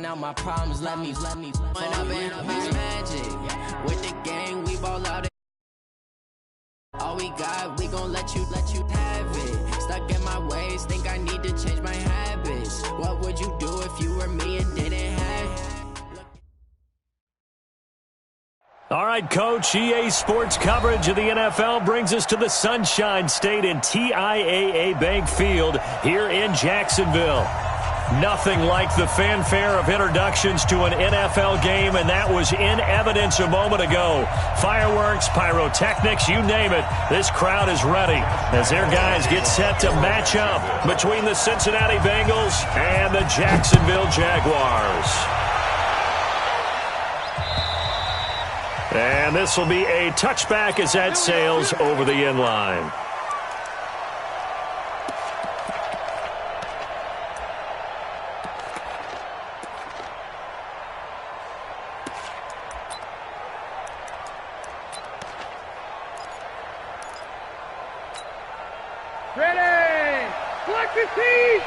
out my problems, let me when I've been magic. With the gang, we ball out. All we got, we gon' let you have it. Stuck in my ways, think I need to change my habits. What would you do if you were me and didn't have? All right, Coach, EA Sports coverage of the NFL brings us to the Sunshine State in TIAA Bank Field here in Jacksonville. Nothing like the fanfare of introductions to an NFL game, and that was in evidence a moment ago. Fireworks, pyrotechnics, you name it. This crowd is ready as their guys get set to match up between the Cincinnati Bengals and the Jacksonville Jaguars. And this will be a touchback as that sails over the end line. Ready! Black 15!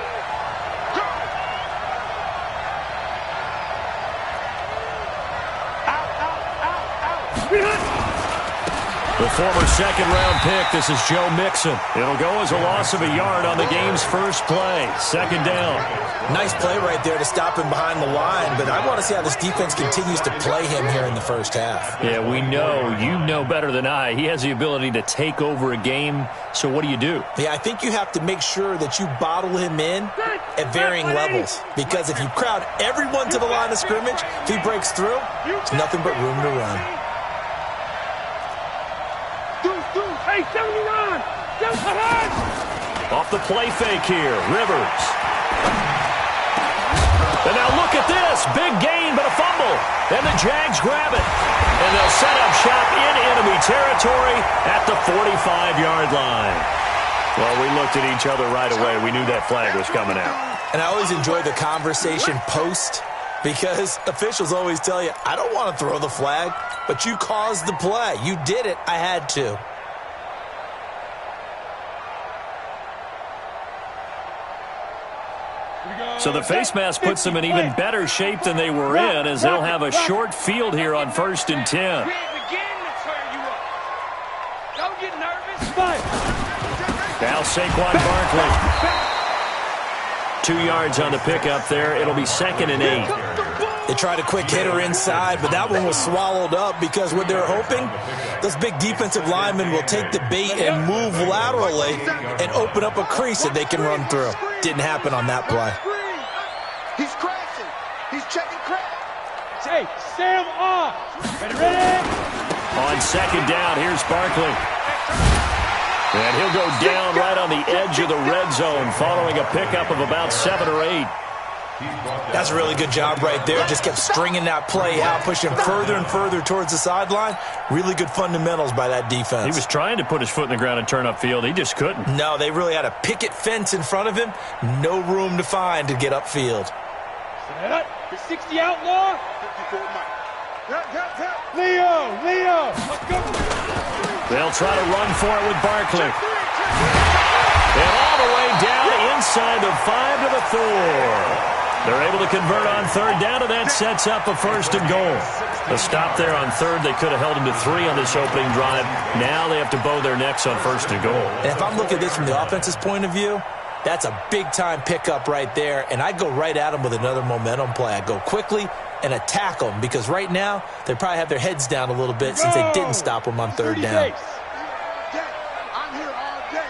The former second-round pick, this is Joe Mixon. It'll go as a loss of a yard on the game's first play. Second down. Nice play right there to stop him behind the line, but I want to see how this defense continues to play him here in the first half. Yeah, we know. You know better than I. He has the ability to take over a game, so what do you do? Yeah, I think you have to make sure that you bottle him in at varying levels, because if you crowd everyone to the line of scrimmage, if he breaks through, it's nothing but room to run. Hey, 79! Off the play fake here, Rivers. And now look at this. Big gain, but a fumble. And the Jags grab it. And they'll set up shop in enemy territory at the 45-yard line. Well, we looked at each other right away. We knew that flag was coming out. And I always enjoy the conversation post, because officials always tell you, I don't want to throw the flag, but you caused the play. You did it. I had to. So the face mask puts them in even better shape than they were in, as they'll have a short field here on 1st and 10. Now Saquon Barkley. 2 yards on the pickup there. It'll be 2nd and 8. They tried a quick hitter inside, but that one was swallowed up because what they're hoping, those big defensive linemen will take the bait and move laterally and open up a crease that they can run through. Didn't happen on that play. He's crashing. He's checking crash. Hey, Sam off. Ready? On 2nd down, here's Barkley. And he'll go down right on the edge of the red zone following a pickup of about 7 or 8. That's a really good job right there. Just kept stringing that play out, pushing further and further towards the sideline. Really good fundamentals by that defense. He was trying to put his foot in the ground and turn upfield. He just couldn't. No, they really had a picket fence in front of him. No room to find to get upfield. The 60 outlaw. Leo. Let's go. They'll try to run for it with Barkley. And all the way down inside the 5 to the 4. They're able to convert on 3rd down, and that sets up a 1st and goal. A stop there on 3rd. They could have held him to 3 on this opening drive. Now they have to bow their necks on 1st and goal. And if I'm looking at this from the offense's point of view, that's a big-time pickup right there, and I'd go right at them with another momentum play. I'd go quickly and attack them, because right now they probably have their heads down a little bit since they didn't stop them on 3rd down. I'm here all day.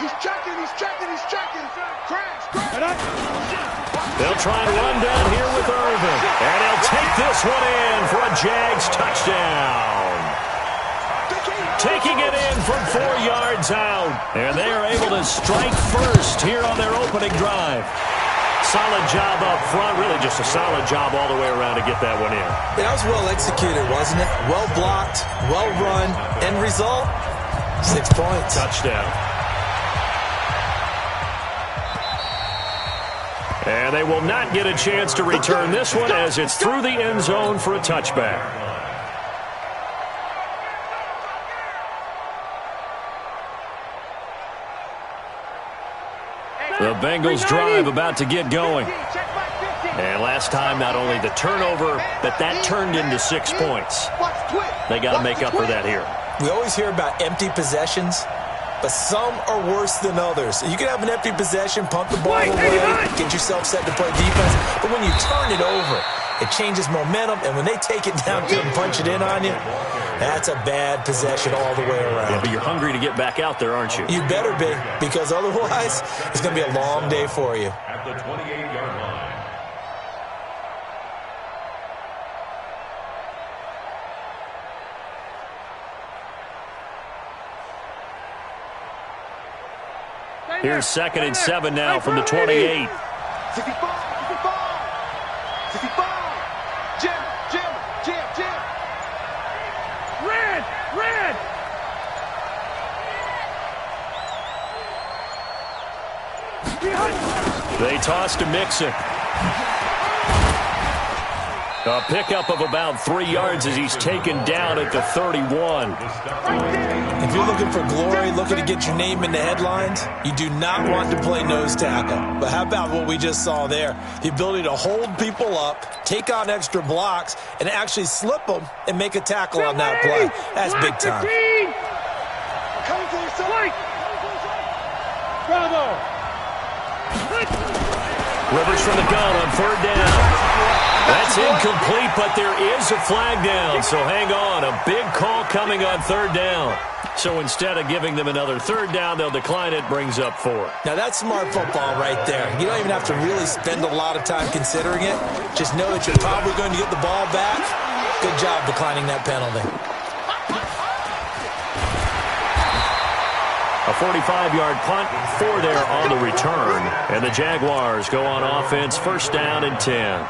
He's checking. Crash. They'll try and run down here with Irvin. And he'll take this one in for a Jags touchdown. Taking it in from 4 yards out. And they are able to strike first here on their opening drive. Solid job up front. Really just a solid job all the way around to get that one in. That was well executed, wasn't it? Well blocked, well run. End result, 6 points. Touchdown. And they will not get a chance to return this one as it's through the end zone for a touchback. The Bengals drive about to get going. And last time, not only the turnover, but that turned into 6 points. They got to make up for that here. We always hear about empty possessions, but some are worse than others. You can have an empty possession, pump the ball away, get yourself set to play defense, but when you turn it over, it changes momentum, and when they take it down to and punch it in on you, that's a bad possession all the way around. Yeah, but you're hungry to get back out there, aren't you? You better be, because otherwise, it's going to be a long day for you. At the 28-yard line. Here's 2nd and 7 now from the 28. 65. Jim. Red. They toss to Mixon. A pickup of about 3 yards as he's taken down at the 31. If you're looking for glory, looking to get your name in the headlines, you do not want to play nose tackle. But how about what we just saw there? The ability to hold people up, take on extra blocks, and actually slip them and make a tackle on that play. That's big time. Bravo. Rivers from the gun on 3rd down. That's incomplete, but there is a flag down, so hang on. A big call coming on 3rd down. So instead of giving them another 3rd down, they'll decline it, brings up 4. Now, that's smart football right there. You don't even have to really spend a lot of time considering it. Just know that you're probably going to get the ball back. Good job declining that penalty. A 45-yard punt, 4 there on the return. And the Jaguars go on offense, 1st down and 10.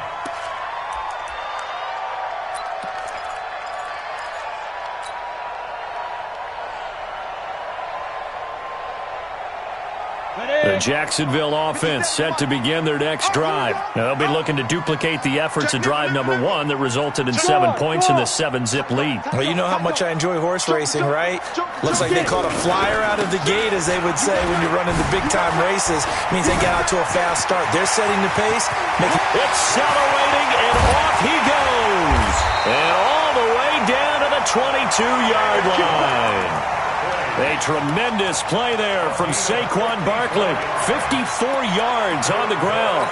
The Jacksonville offense set to begin their next drive. Now, they'll be looking to duplicate the efforts of drive number 1 that resulted in 7 points in the 7-zip lead. Well, you know how much I enjoy horse racing, right? Looks like they caught a flyer out of the gate, as they would say when you're running the big-time races. Means they got out to a fast start. They're setting the pace. Accelerating, and off he goes. And all the way down to the 22-yard line. A tremendous play there from Saquon Barkley. 54 yards on the ground.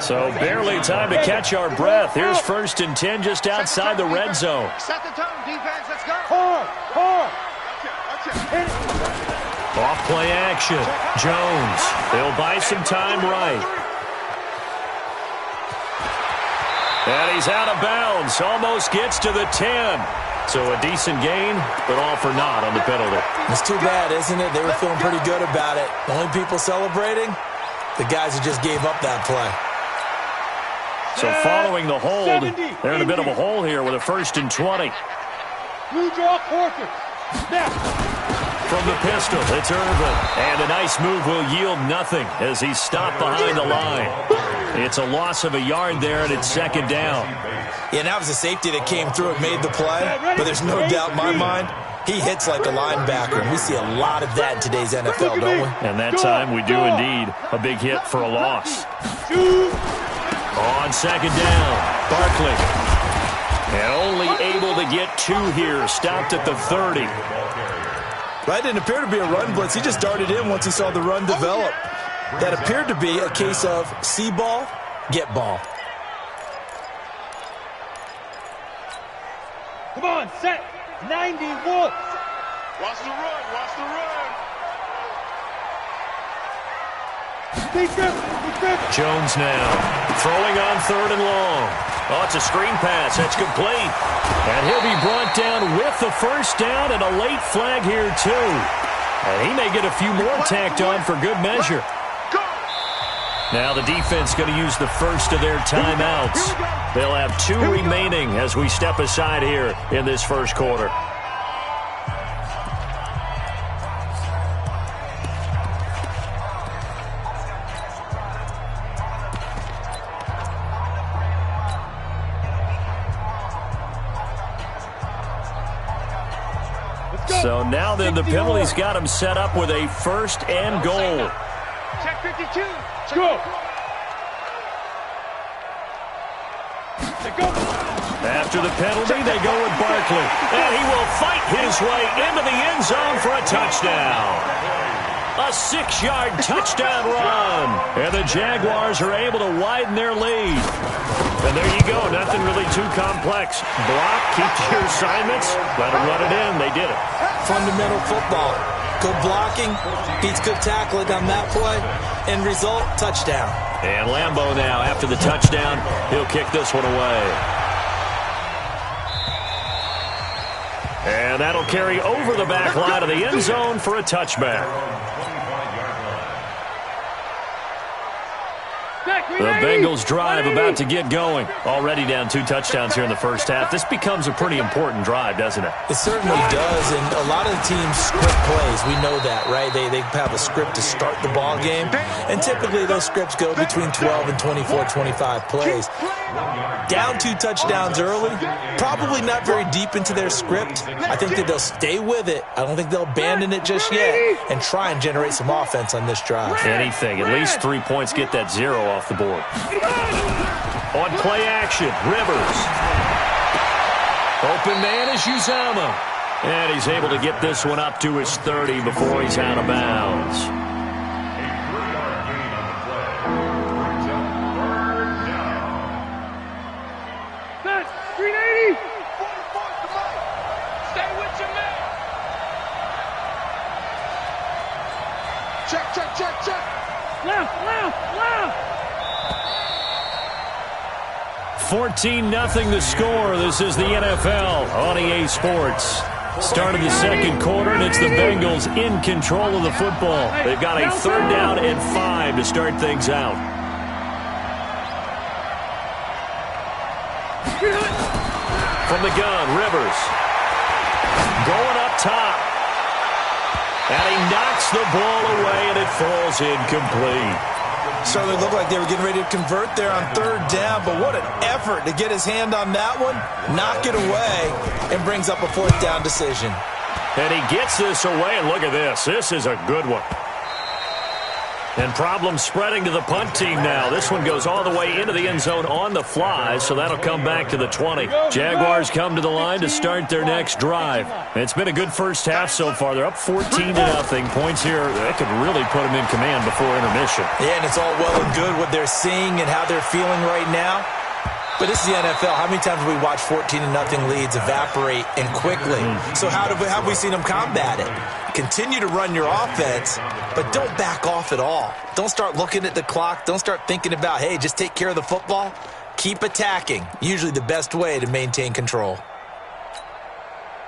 So barely time to catch our breath. Here's 1st and 10 just outside the red zone. Set the tone, defense. Let's go. Off play action. Jones. They'll buy some time right. And he's out of bounds. Almost gets to the 10. So a decent gain, but all for naught on the penalty. It's too bad, isn't it? They were feeling pretty good about it. The only people celebrating, the guys who just gave up that play. So following the hold, they're in a bit of a hole here with a 1st and 20. Blue draw quarter. Snap. From the pistol, it's Irvin. And a nice move will yield nothing as he's stopped behind the line. It's a loss of a yard there, and it's 2nd down. Yeah, that was a safety that came through and made the play. But there's no doubt in my mind, he hits like a linebacker. And we see a lot of that in today's NFL, don't we? And that time we do indeed. A big hit for a loss. On 2nd down, Barkley. And only able to get 2 here. Stopped at the 30. That didn't appear to be a run blitz. He just darted in once he saw the run develop. That appeared to be a case of see ball, get ball. Come on, set. 91. Watch the run. Jones now throwing on 3rd and long. Oh, it's a screen pass. That's complete. And he'll be brought down with the 1st down and a late flag here, too. And he may get a few more tacked on for good measure. Now the defense going to use the first of their timeouts. They'll have 2 remaining as we step aside here in this first quarter. So now then the penalty's got him set up with a 1st and goal. Check 52. Go. After the penalty, they go with Barkley. And he will fight his way into the end zone for a touchdown. A 6-yard touchdown run. And the Jaguars are able to widen their lead. And there you go. Nothing really too complex. Block, keep your assignments, let them run it in. They did it. Fundamental football. Good blocking, beats good tackling on that play. End result, touchdown. And Lambeau now, after the touchdown, he'll kick this one away. And that'll carry over the back line of the end zone for a touchback. The Bengals drive about to get going. Already down 2 touchdowns here in the first half. This becomes a pretty important drive, doesn't it? It certainly does, and a lot of the teams script plays. We know that, right? They have a script to start the ball game, and typically those scripts go between 12 and 24, 25 plays. Down 2 touchdowns early, probably not very deep into their script. I think that they'll stay with it. I don't think they'll abandon it just yet and try and generate some offense on this drive. Anything. At least 3 points, get that 0 off the board. On play action, Rivers. Open man is Uzama. And he's able to get this one up to his 30 before he's out of bounds. A 3-yard gain on the play. Brings up 3rd down. That's 380. 44, come on. Stay with your man. Check, check, check, check. Left, left, left. 14-0 the score. This is the NFL on EA Sports. Start of the second quarter, and it's the Bengals in control of the football. They've got a 3rd down and 5 to start things out. From the gun, Rivers. Going up top. And he knocks the ball away, and it falls incomplete. Certainly looked like they were getting ready to convert there on 3rd down, but what an effort to get his hand on that one, knock it away, and brings up a 4th down decision. And he gets this away, and look at this. This is a good one. And problems spreading to the punt team now. This one goes all the way into the end zone on the fly, so that'll come back to the 20. Jaguars come to the line to start their next drive. It's been a good first half so far. They're up 14-0. Points here, that could really put them in command before intermission. Yeah, and it's all well and good what they're seeing and how they're feeling right now. But this is the NFL. How many times have we watched 14-0 leads evaporate and quickly? So how have we seen them combat it? Continue to run your offense, but don't back off at all. Don't start looking at the clock. Don't start thinking about, hey, just take care of the football. Keep attacking. Usually the best way to maintain control.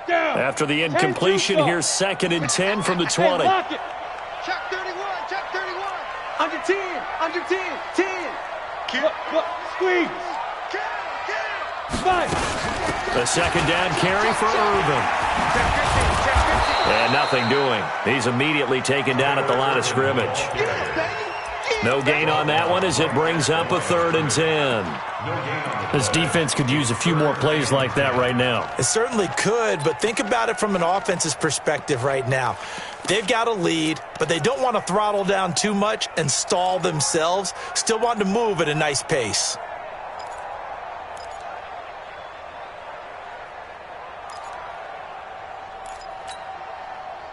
After the incompletion, here's 2nd and 10 from the 20. Check 31, check 31. Under 10, under 10, 10. Squeeze. The 2nd down carry for Irvin. And nothing doing. He's immediately taken down at the line of scrimmage. No gain on that one as it brings up a 3rd and 10. This defense could use a few more plays like that right now. It certainly could, but think about it from an offense's perspective right now. They've got a lead, but they don't want to throttle down too much and stall themselves. Still want to move at a nice pace.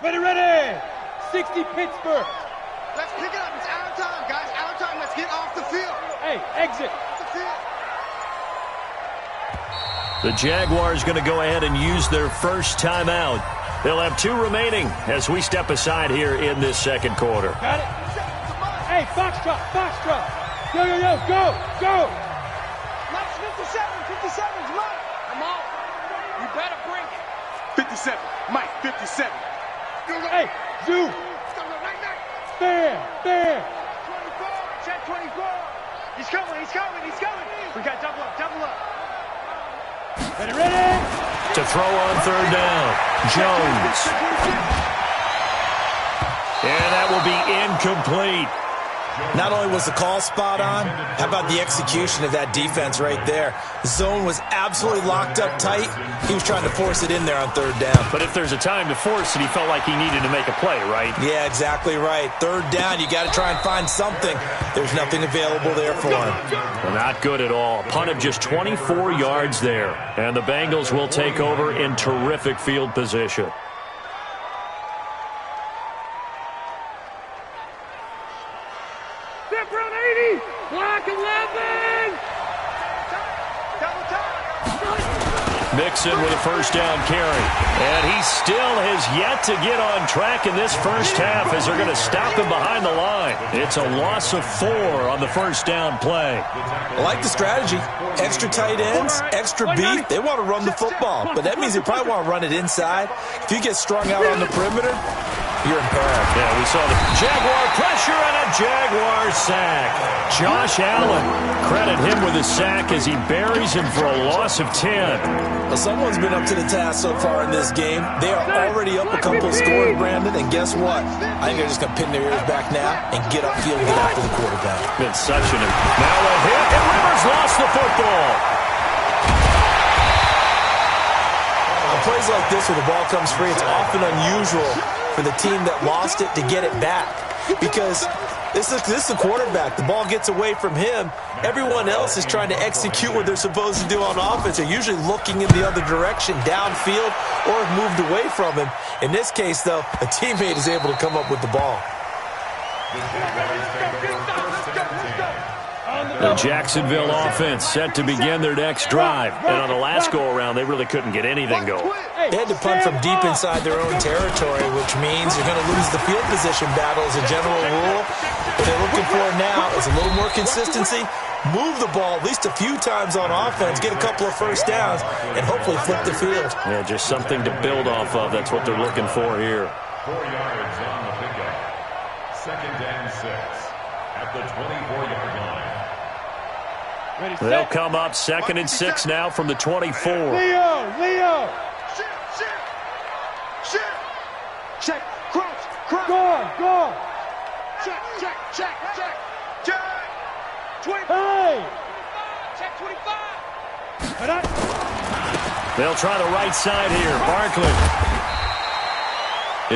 Ready, ready. 60 Pittsburgh. Let's pick it up. It's our time, guys. Our time. Let's get off the field. Hey, exit. Off the field. The Jaguars going to go ahead and use their first timeout. They'll have 2 remaining as we step aside here in this second quarter. Got it. Hey, foxtrot, foxtrot. Yo, yo, yo, go, go. Mike, 57, 57, come on. Come on. You better bring it. 57, Mike, 57. Hey, zoom. Bam, bam. 24, check 24. He's coming, he's coming, he's coming. We got double up, double up. Ready, ready. To throw on 3rd down, Jones. And that will be incomplete. Not only was the call spot on, how about the execution of that defense right there? The zone was absolutely locked up tight. He was trying to force it in there on third down. But if there's a time to force it, he felt like he needed to make a play, right? Yeah, exactly right. Third down, you got to try and find something. There's nothing available there for him. Well, not good at all. Punt of just 24 yards there. And the Bengals will take over in terrific field position. Black 11! Mixon with a first down carry. And he still has yet to get on track in this first half as they're going to stop him behind the line. It's a loss of 4 on the first down play. I like the strategy. Extra tight ends, extra beef. They want to run the football, but that means they probably want to run it inside. If you get strung out on the perimeter, you're in peril. Yeah, we saw the Jaguar pressure and a Jaguar sack. Josh Allen, credit him with a sack as he buries him for a loss of 10. Well, someone's been up to the task so far in this game. They are already up a couple of scores, Brandon, and guess what? I think they're just going to pin their ears back now and get upfield and get after the quarterback. Been such an... Now a hit, and Rivers lost the football. On plays like this where the ball comes free, it's often unusual for the team that lost it to get it back because this is a quarterback. The ball gets away from him. Everyone else is trying to execute what they're supposed to do on offense. They're usually looking in the other direction, downfield, or have moved away from him. In this case, though, a teammate is able to come up with the ball. The Jacksonville offense set to begin their next drive. And on the last go-around, they really couldn't get anything going. They had to punt from deep inside their own territory, which means you're going to lose the field position battle as a general rule. What they're looking for now is a little more consistency, move the ball at least a few times on offense, get a couple of first downs, and hopefully flip the field. Yeah, just something to build off of. That's what they're looking for here. 4 yards on the pickup. 2nd and 6 at the 24-yard line. They'll come up 2nd and 6 now from the 24. Leo! Check, crouch, go! Check. 25! Hey! Check 25! They'll try the right side here. Barkley.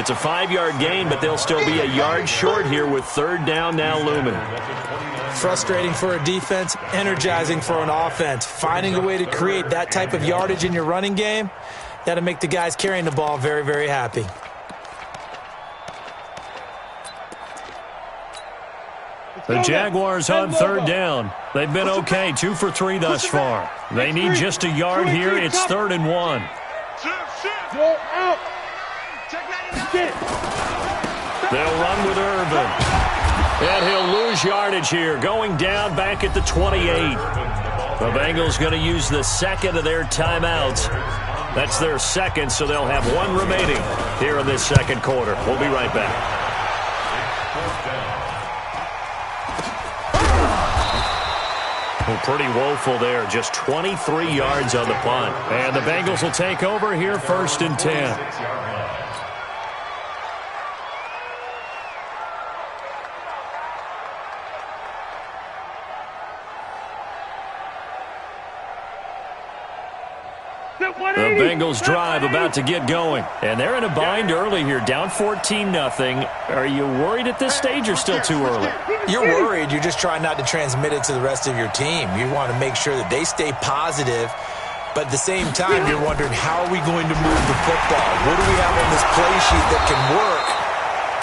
It's a 5-yard gain, but they'll still be a yard short here with 3rd down now looming. Frustrating for a defense, energizing for an offense. Finding a way to create that type of yardage in your running game, that'll make the guys carrying the ball very, very happy. The Jaguars on 3rd down. They've been okay, 2 for 3 thus far. They need just a yard here. It's 3rd and 1. Go out! They'll run with Irvin. And he'll lose yardage here, going down back at the 28. The Bengals going to use the 2nd of their timeouts. That's their 2nd, so they'll have 1 remaining here in this 2nd quarter. We'll be right back. Well, pretty woeful there. Just 23 yards on the punt. And the Bengals will take over here 1st and 10. The Bengals drive about to get going. And they're in a bind early here, down 14-0. Are you worried at this stage or still too early? You're worried. You're just trying not to transmit it to the rest of your team. You want to make sure that they stay positive. But at the same time, you're wondering, how are we going to move the football? What do we have on this play sheet that can work?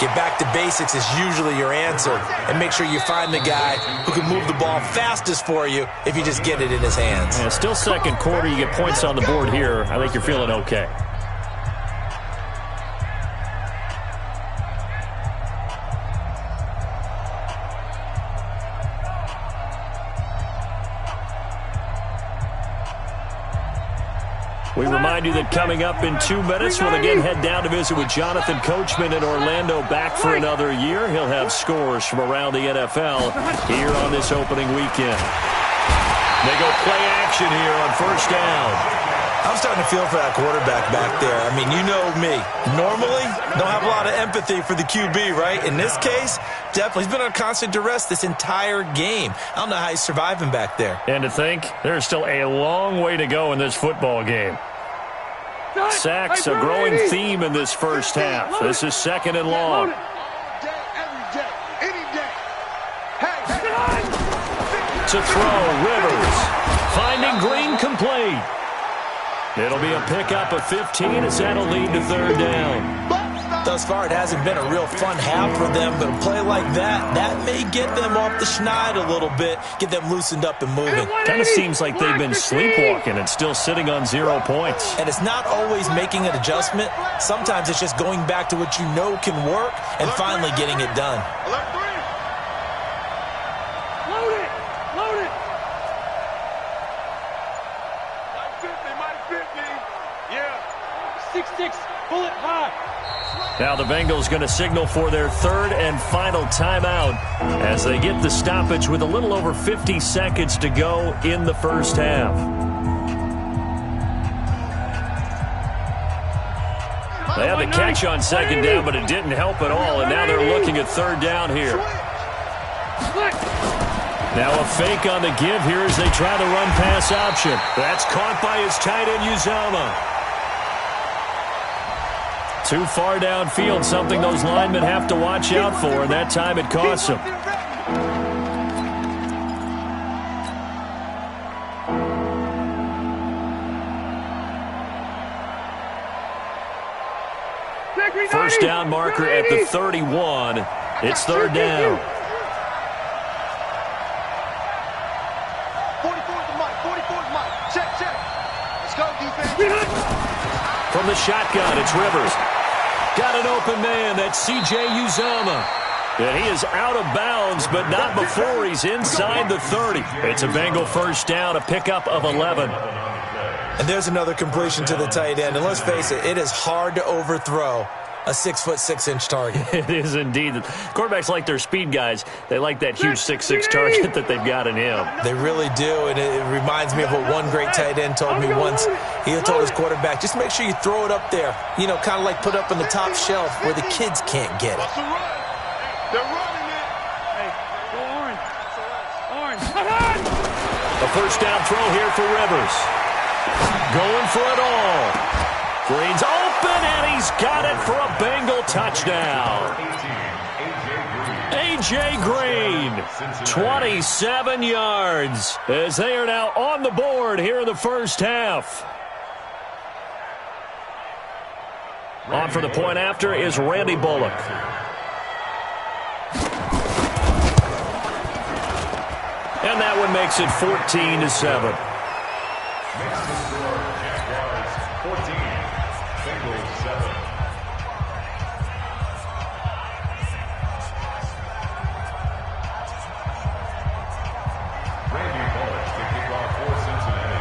Get back to basics is usually your answer. And make sure you find the guy who can move the ball fastest for you if you just get it in his hands. Yeah, still 2nd quarter. You get points on the board here. I think you're feeling okay. We remind you that coming up in 2 minutes, we'll again head down to visit with Jonathan Coachman in Orlando, back for another year. He'll have scores from around the NFL here on this opening weekend. They go play action here on 1st down. I'm starting to feel for that quarterback back there. I mean, you know me. Normally, don't have a lot of empathy for the QB, right? In this case, definitely. He's been on constant duress this entire game. I don't know how he's surviving back there. And to think, there's still a long way to go in this football game. Sacks, a growing theme in this first half. This is 2nd and long. To throw, Rivers. Finding Green complete. It'll be a pickup of 15 as that'll lead to 3rd down. Thus far, it hasn't been a real fun half for them, but a play like that may get them off the schneid a little bit, get them loosened up and moving. Kind of seems like they've been sleepwalking and still sitting on 0 points. And it's not always making an adjustment. Sometimes it's just going back to what you know can work and finally getting it done. Load it! Load it! Mike 50. Yeah. 6-6, bullet high. Now the Bengals going to signal for their 3rd and final timeout as they get the stoppage with a little over 50 seconds to go in the first half. They had the catch on 2nd down, but it didn't help at all, and now they're looking at 3rd down here. Now a fake on the give here as they try the run-pass option. That's caught by his tight end, Uzomah. Too far downfield, something those linemen have to watch out for, and that time it costs them. First down marker at the 31. It's 3rd down. 44's Mike. 44's Mike. Check. Let's go, defense. From the shotgun, it's Rivers. Got an open man. That's C.J. Uzomah. And he is out of bounds, but not before he's inside the 30. It's a Bengal first down, a pickup of 11. And there's another completion to the tight end. And let's face it, it is hard to overthrow a 6'6" target. It is indeed. Quarterbacks like their speed guys. They like that huge 6'6" target that they've got in him. They really do, and it reminds me of what one great tight end told me once. He told his quarterback, just make sure you throw it up there, you know, kind of like put it up on the top shelf where the kids can't get it. They're running it. Hey, go orange. Orange. A first down throw here for Rivers. Going for it all. Green's open, and he's got it for a Bengal touchdown. A.J. Green, 27 yards, as they are now on the board here in the first half. On for the point after is Randy Bullock. And that one makes it 14-7.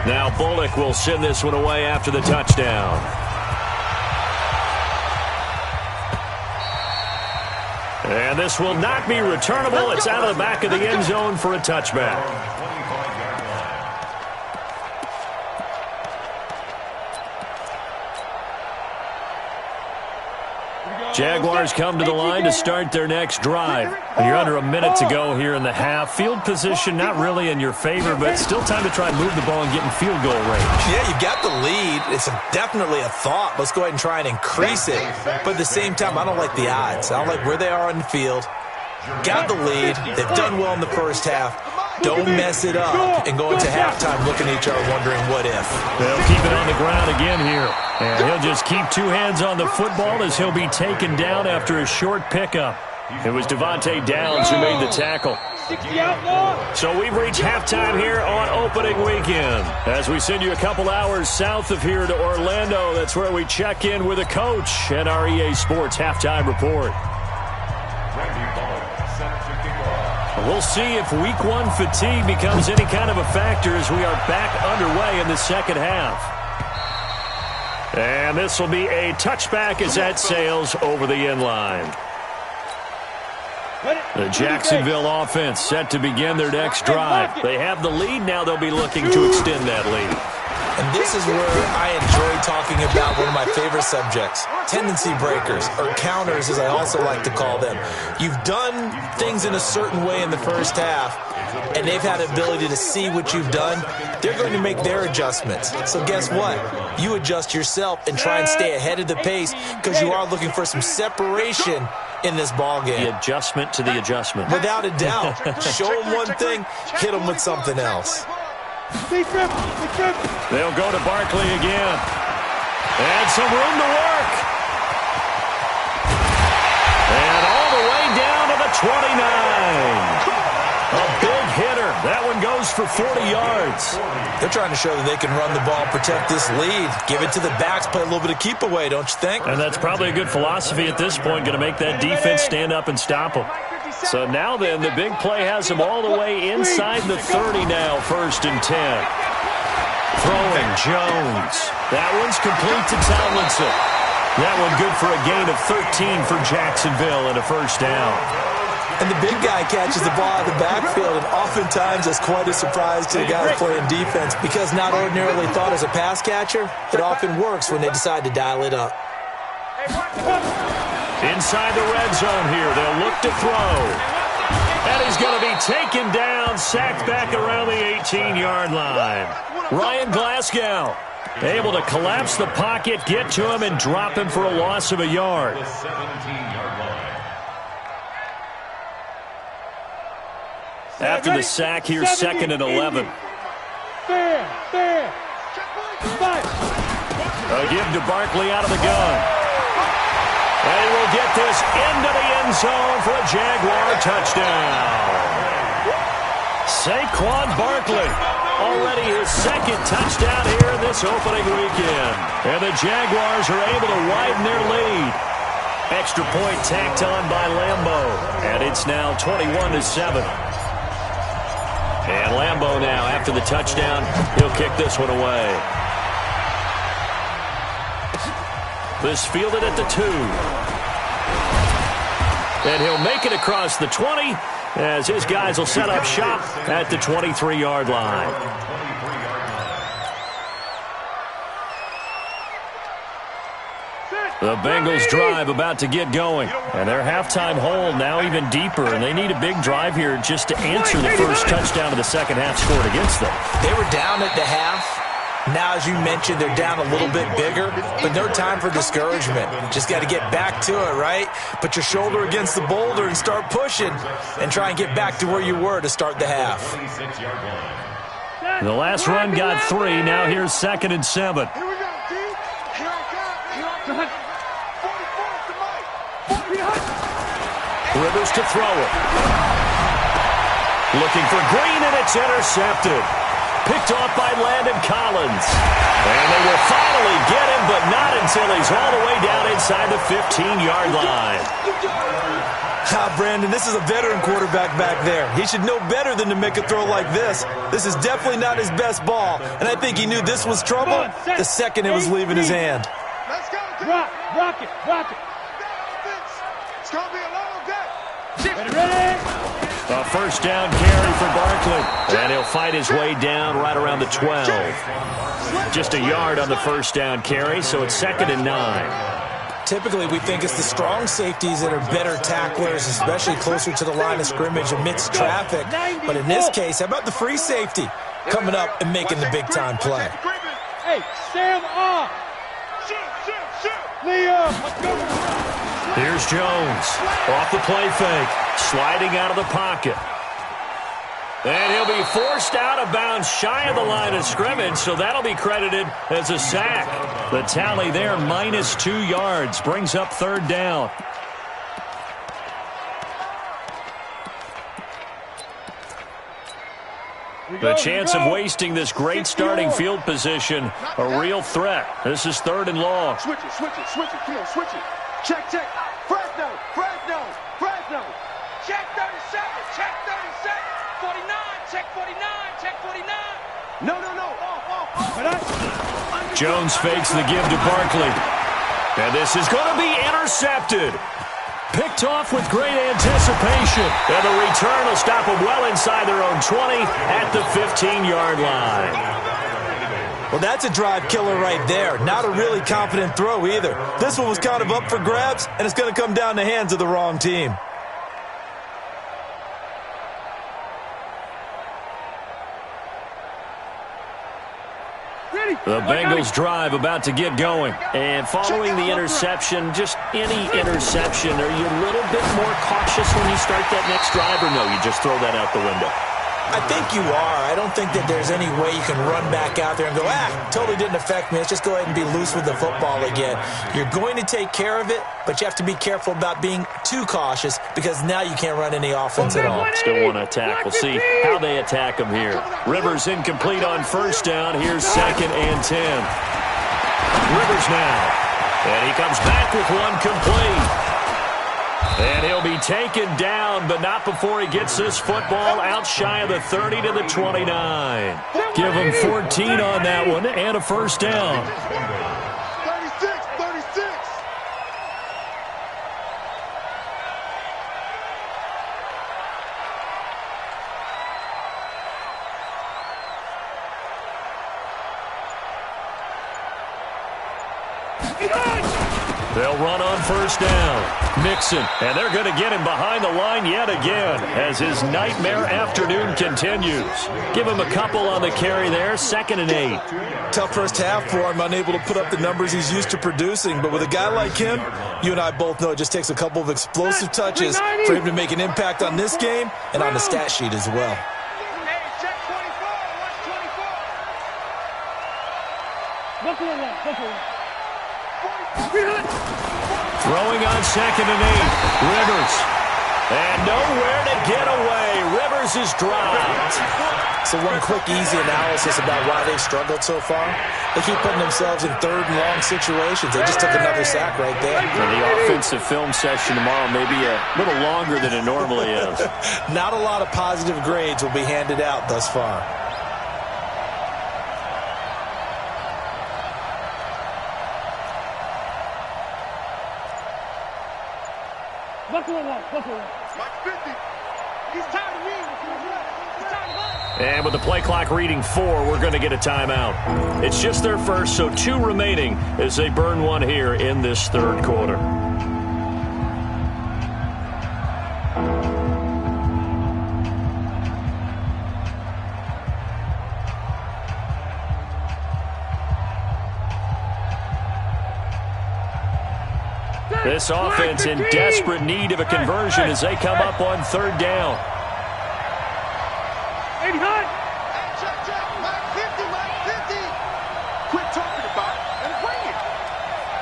Now Bullock will send this one away after the touchdown. And this will not be returnable. It's out of the back of the end zone for a touchback. Jaguars come to the line to start their next drive. And you're under a minute to go here in the half. Field position not really in your favor, but still time to try and move the ball and get in field goal range. Yeah, you've got the lead. It's definitely a thought. Let's go ahead and try and increase it. But at the same time, I don't like the odds. I don't like where they are on the field. Got the lead. They've done well in the first half. Don't mess it up and go into halftime looking at each other wondering what if. They'll keep it on the ground again here. And he'll just keep two hands on the football as he'll be taken down after a short pickup. It was Devontae Downs who made the tackle. So we've reached halftime here on opening weekend. As we send you a couple hours south of here to Orlando, that's where we check in with a coach and our EA Sports halftime report. We'll see if week one fatigue becomes any kind of a factor as we are back underway in the second half. And this will be a touchback as that sails over the end line. The Jacksonville offense set to begin their next drive. They have the lead. Now they'll be looking to extend that lead. And this is where I enjoy talking about one of my favorite subjects, tendency breakers, or counters as I also like to call them. You've done things in a certain way in the first half, and they've had the ability to see what you've done. They're going to make their adjustments. So guess what? You adjust yourself and try and stay ahead of the pace because you are looking for some separation in this ball game. The adjustment to the adjustment. Without a doubt. Show them one thing, hit them with something else. They'll go to Barkley again. And some room to work. And all the way down to the 29. A big hitter. That one goes for 40 yards. They're trying to show that they can run the ball, protect this lead. Give it to the backs, play a little bit of keep away, don't you think? And that's probably a good philosophy at this point, going to make that defense stand up and stop them. So now then, the big play has them all the way inside the 30 now, 1st and 10. Throwing Jones. That one's complete to Tomlinson. That one good for a gain of 13 for Jacksonville and a 1st down. And the big guy catches the ball out of the backfield, and oftentimes that's quite a surprise to the guys playing defense because not ordinarily thought as a pass catcher, it often works when they decide to dial it up. Inside the red zone here, they'll look to throw. And he's going to be taken down, sacked back around the 18-yard line. Ryan Glasgow able to collapse the pocket, get to him, and drop him for a loss of a yard. After the sack, here's 2nd and 11. A give to Barkley out of the gun. And he will get this into the end zone for a Jaguar touchdown. Saquon Barkley, already his 2nd touchdown here in this opening weekend. And the Jaguars are able to widen their lead. Extra point tacked on by Lambeau. And it's now 21-7. And Lambeau now, after the touchdown, he'll kick this one away. This fielded at the 2. And he'll make it across the 20 as his guys will set up shop at the 23-yard line. The Bengals drive about to get going. And their halftime hole now even deeper. And they need a big drive here just to answer the first touchdown of the second half scored against them. They were down at the half. Now, as you mentioned, they're down a little bit bigger, but no time for discouragement. Just got to get back to it, right? Put your shoulder against the boulder and start pushing and try and get back to where you were to start the half. The last run got 3. Now here's 2nd and 7. Rivers to throw it. Looking for Green, and it's intercepted. Picked off by Landon Collins. And they will finally get him, but not until he's all the way down inside the 15-yard line. Brandon, this is a veteran quarterback back there. He should know better than to make a throw like this. This is definitely not his best ball, and I think he knew this was trouble the second it was leaving his hand. Let's go, rock it. It's going to be a long day. Ready? A 1st down carry for Barkley. And he'll fight his way down right around the 12. Just a yard on the 1st down carry, so it's 2nd and 9. Typically, we think it's the strong safeties that are better tacklers, especially closer to the line of scrimmage amidst traffic. But in this case, how about the free safety coming up and making the big-time play? Hey, Sam off. Shoot. Liam, let's go. Here's Jones. Off the play fake. Sliding out of the pocket. And he'll be forced out of bounds shy of the line of scrimmage, so that'll be credited as a sack. The tally there, -2 yards, brings up 3rd down. The chance of wasting this great starting field position, a real threat. This is 3rd and long. Switch it. Come on, switch it. Check. Fresno. Check 37. 49. Check 49. No. Jones fakes the give to Barkley. And this is going to be intercepted. Picked off with great anticipation. And the return will stop them well inside their own 20 at the 15-yard line. Well, that's a drive killer right there. Not a really confident throw either. This one was kind of up for grabs, and it's going to come down the hands of the wrong team. The Bengals drive about to get going. And following the interception, just any interception, are you a little bit more cautious when you start that next drive, or no, you just throw that out the window? I think you are. I don't think that there's any way you can run back out there and go, totally didn't affect me. Let's just go ahead and be loose with the football again. You're going to take care of it, but you have to be careful about being too cautious because now you can't run any offense at all. Still want to attack. We'll see how they attack him here. Rivers incomplete on first down. Here's 2nd and 10. Rivers now. And he comes back with one complete. And he'll be taken down, but not before he gets this football out shy of the 30 to the 29. Give him 14 on that one and a first down. 36. They'll run on first down. Mixon, and they're going to get him behind the line yet again as his nightmare afternoon continues. Give him a couple on the carry there, 2nd and 8. Tough first half for him, unable to put up the numbers he's used to producing. But with a guy like him, you and I both know it just takes a couple of explosive touches for him to make an impact on this game and on the stat sheet as well. Throwing on 2nd and 8. Rivers. And nowhere to get away. Rivers is dropped. So one quick, easy analysis about why they've struggled so far. They keep putting themselves in 3rd and long situations. They just took another sack right there. So the offensive film session tomorrow may be a little longer than it normally is. Not a lot of positive grades will be handed out thus far. And with the play clock reading 4, we're going to get a timeout. It's just their first, so 2 remaining as they burn one here in this 3rd quarter. This offense in desperate need of a conversion as they come up on 3rd down. Quit talking about it and bring it.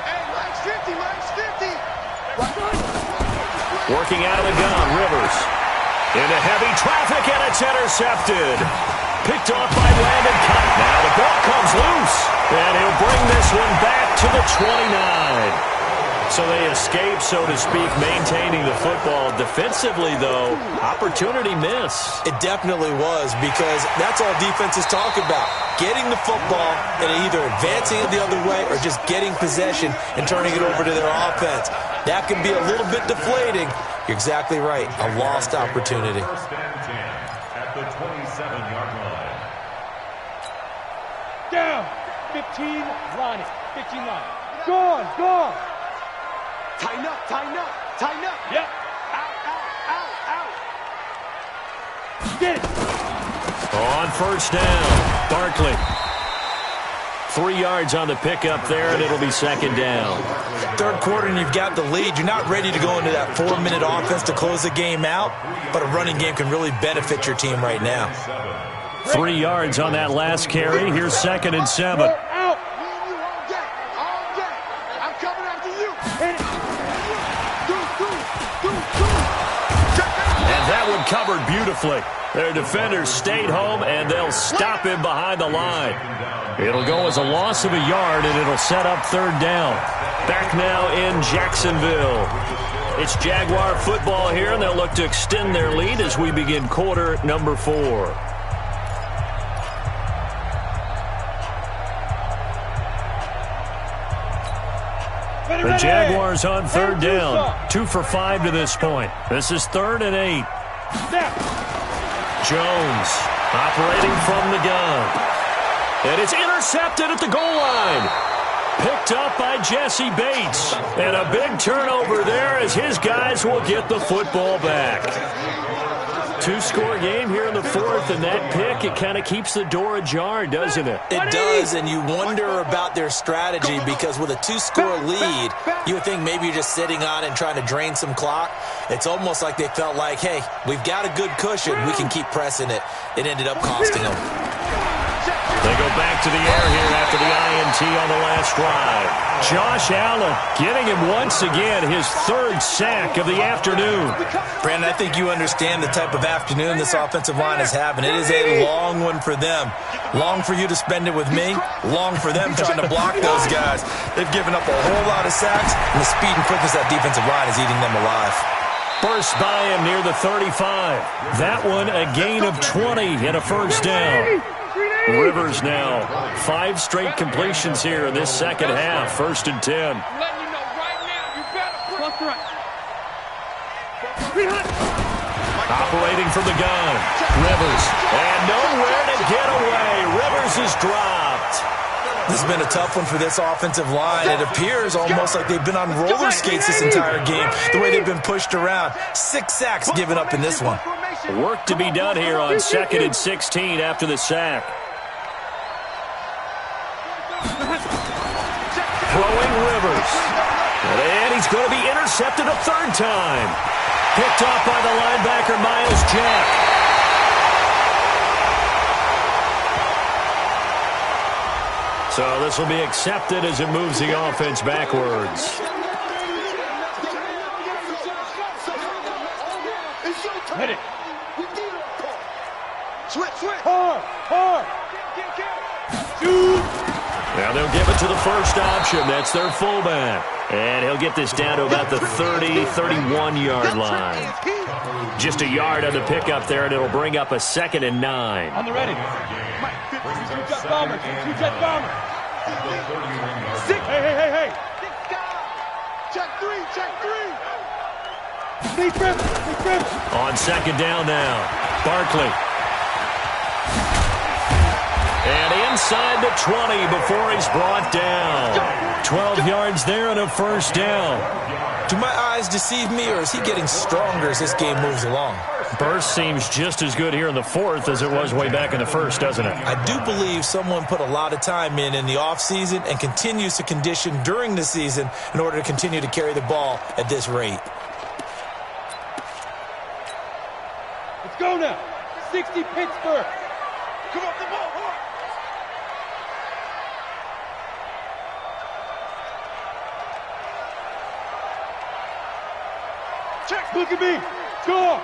Hey, Mike's 50. Working out of the gun, Rivers. Into heavy traffic, and it's intercepted. Picked off by Landon Cutt. Now the ball comes loose, and he'll bring this one back to the 29. So they escape, so to speak, maintaining the football. Defensively, though, opportunity miss. It definitely was, because that's all defenses talk about. Getting the football and either advancing it the other way or just getting possession and turning it over to their offense. That can be a little bit deflating. You're exactly right. A lost opportunity. First and 10 at the 27-yard line. Down. 15 line. 15 line. Gone. Tighten up. Yep. Out. Get it. On first down, Barkley. 3 yards on the pickup there, and it'll be 2nd down. 3rd quarter, and you've got the lead. You're not ready to go into that 4-minute offense to close the game out, but a running game can really benefit your team right now. 3 yards on that last carry. Here's 2nd and 7. Out. All day. I'm coming after you. And that one covered beautifully. Their defenders stayed home, and they'll stop him behind the line. It'll go as a loss of a yard, and it'll set up 3rd down. Back now in Jacksonville. It's Jaguar football here, and they'll look to extend their lead as we begin quarter number 4. The Jaguars on 3rd down. 2 for 5 to this point. This is 3rd and 8. Jones operating from the gun. And it's intercepted at the goal line. Picked up by Jesse Bates. And a big turnover there as his guys will get the football back. Two-score game here in the fourth, and that pick, it kind of keeps the door ajar, doesn't it? It does, and you wonder about their strategy because with a two-score lead, you would think maybe you're just sitting on it and trying to drain some clock. It's almost like they felt like, hey, we've got a good cushion. We can keep pressing it. It ended up costing them. They go back to the air here after the INT on the last drive. Josh Allen getting him once again his third sack of the afternoon. Brandon, I think you understand the type of afternoon this offensive line is having. It is a long one for them. Long for you to spend it with me. Long for them trying to block those guys. They've given up a whole lot of sacks, and the speed and quickness of that defensive line is eating them alive. Burst by him near the 35. That one a gain of 20 and a first down. Rivers now 5 straight completions here in this second half. 1st and 10. Letting you know right now, you better Operating from the gun. Rivers. And nowhere to get away. Rivers is dropped. This has been a tough one for this offensive line. It appears almost like they've been on roller skates this entire game, the way they've been pushed around. 6 sacks given up in this one. Work to be done here on 2nd and 16 after the sack. Throwing Rivers. And he's going to be intercepted a third time. Picked off by the linebacker, Miles Jack. So this will be accepted as it moves the offense backwards. Hit it. Switch. Hard. Shoot. Now they'll give it to the first option. That's their fullback. And he'll get this down to about the 30, 31-yard line. Just a yard on the pickup there, and it'll bring up a 2nd and 9. On the ready. Two-jet bomber. Hey. Check three. Deep rip. On 2nd down now. Barkley. And inside the 20 before he's brought down. 12 yards there and a first down. Do my eyes deceive me, or is he getting stronger as this game moves along? Burst seems just as good here in the fourth as it was way back in the first, doesn't it? I do believe someone put a lot of time in the offseason and continues to condition during the season in order to continue to carry the ball at this rate. Let's go now. 60 Pittsburgh. Come on, the ball. Check. Look at me. Score.